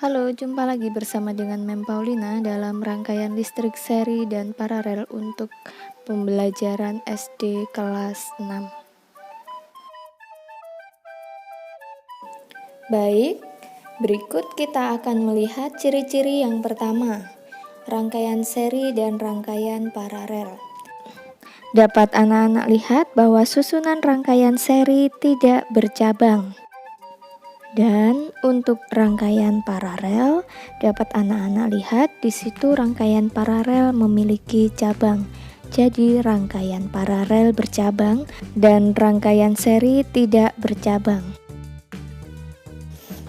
Halo, jumpa lagi bersama dengan Mem Paulina dalam rangkaian listrik seri dan paralel untuk pembelajaran SD kelas 6. Baik, berikut kita akan melihat ciri-ciri yang pertama, rangkaian seri dan rangkaian paralel. Dapat anak-anak lihat bahwa susunan rangkaian seri tidak bercabang. Dan untuk rangkaian paralel, dapat anak-anak lihat di situ rangkaian paralel memiliki cabang. Jadi rangkaian paralel bercabang dan rangkaian seri tidak bercabang.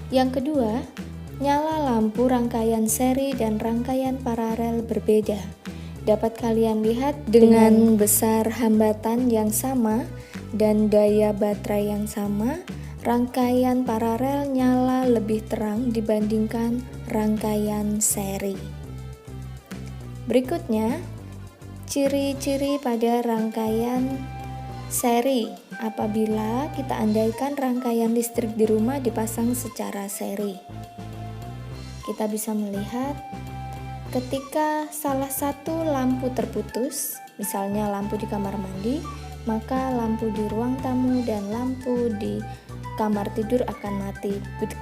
Yang kedua, nyala lampu rangkaian seri dan rangkaian paralel berbeda. Dapat kalian lihat dengan besar hambatan yang sama dan daya baterai yang sama, rangkaian paralel nyala lebih terang dibandingkan rangkaian seri. Berikutnya, ciri-ciri pada rangkaian seri apabila kita andaikan rangkaian listrik di rumah dipasang secara seri. Kita bisa melihat ketika salah satu lampu terputus, misalnya lampu di kamar mandi, maka lampu di ruang tamu dan lampu di kamar tidur akan mati.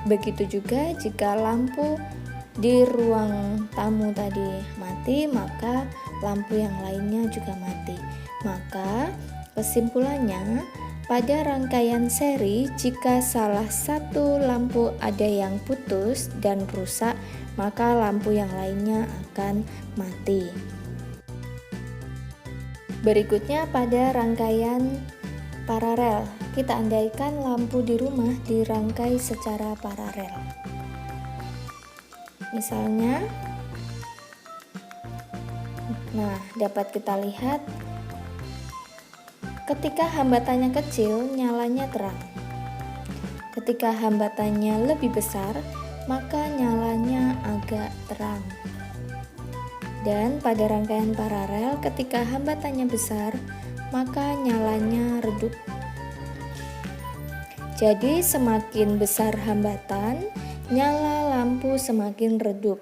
Begitu juga jika lampu di ruang tamu tadi mati, maka lampu yang lainnya juga mati. Maka kesimpulannya, pada rangkaian seri, jika salah satu lampu ada yang putus dan rusak, maka lampu yang lainnya akan mati. Berikutnya pada rangkaian paralel, kita andaikan lampu di rumah dirangkai secara paralel. Misalnya, dapat kita lihat ketika hambatannya kecil, nyalanya terang. Ketika hambatannya lebih besar, maka nyalanya agak terang. Dan pada rangkaian paralel, ketika hambatannya besar, maka nyalanya redup. Jadi semakin besar hambatan, nyala lampu semakin redup.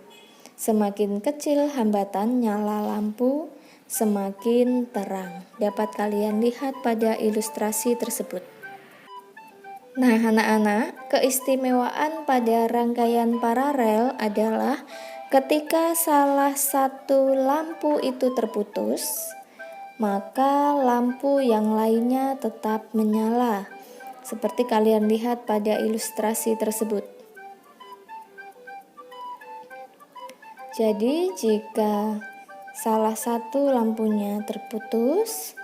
Semakin kecil hambatan, nyala lampu semakin terang. Dapat kalian lihat pada ilustrasi tersebut. Nah, anak-anak, keistimewaan pada rangkaian paralel adalah ketika salah satu lampu itu terputus, maka lampu yang lainnya tetap menyala, seperti kalian lihat pada ilustrasi tersebut. Jadi, jika salah satu lampunya terputus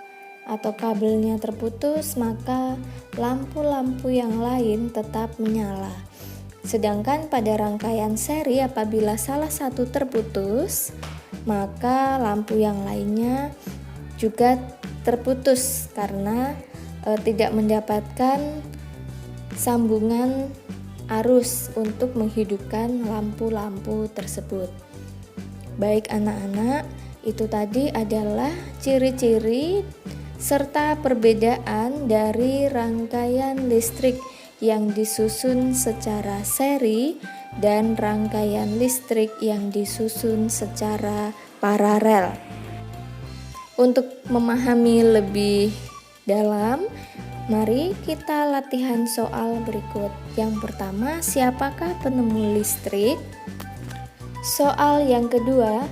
atau kabelnya terputus, maka lampu-lampu yang lain tetap menyala. Sedangkan pada rangkaian seri, apabila salah satu terputus, maka lampu yang lainnya juga terputus karena tidak mendapatkan sambungan arus untuk menghidupkan lampu-lampu tersebut. Baik anak-anak, itu tadi adalah ciri-ciri serta perbedaan dari rangkaian listrik yang disusun secara seri dan rangkaian listrik yang disusun secara paralel. Untuk memahami lebih dalam, mari kita latihan soal berikut. Yang pertama, siapakah penemu listrik? Soal yang kedua,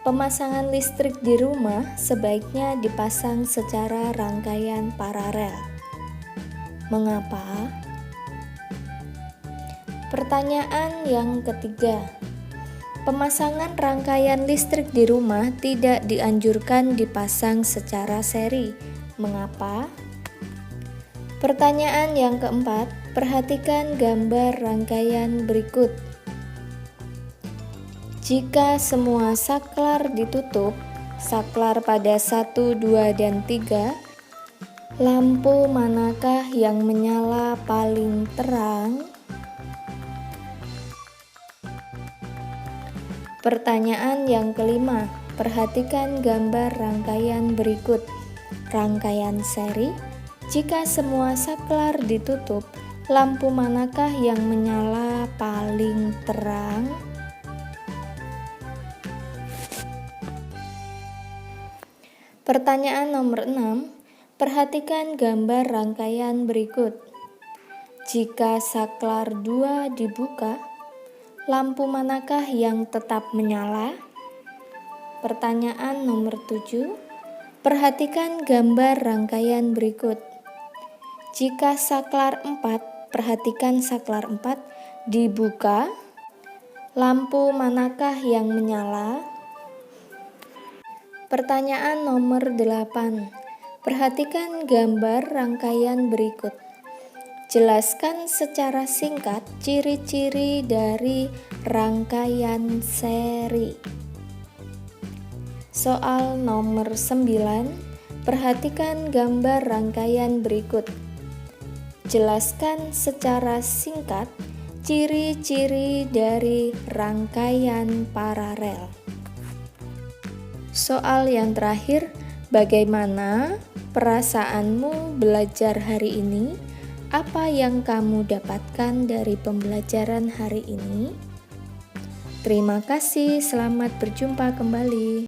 pemasangan listrik di rumah sebaiknya dipasang secara rangkaian paralel. Mengapa? Pertanyaan yang ketiga, pemasangan rangkaian listrik di rumah tidak dianjurkan dipasang secara seri. Mengapa? Pertanyaan yang keempat, perhatikan gambar rangkaian berikut. Jika semua saklar ditutup, saklar pada 1, 2, dan 3, lampu manakah yang menyala paling terang? Pertanyaan yang kelima, perhatikan gambar rangkaian berikut. Rangkaian seri, jika semua saklar ditutup, Lampu manakah yang menyala paling terang? Pertanyaan nomor 6. Perhatikan gambar rangkaian berikut. Jika saklar 2 dibuka, lampu manakah yang tetap menyala? Pertanyaan nomor 7. Perhatikan gambar rangkaian berikut. Jika saklar 4, perhatikan saklar 4 dibuka, lampu manakah yang menyala? Pertanyaan nomor 8. Perhatikan gambar rangkaian berikut. Jelaskan secara singkat ciri-ciri dari rangkaian seri. Soal nomor 9. Perhatikan gambar rangkaian berikut. Jelaskan secara singkat ciri-ciri dari rangkaian paralel. Soal yang terakhir, bagaimana perasaanmu belajar hari ini? Apa yang kamu dapatkan dari pembelajaran hari ini? Terima kasih, selamat berjumpa kembali.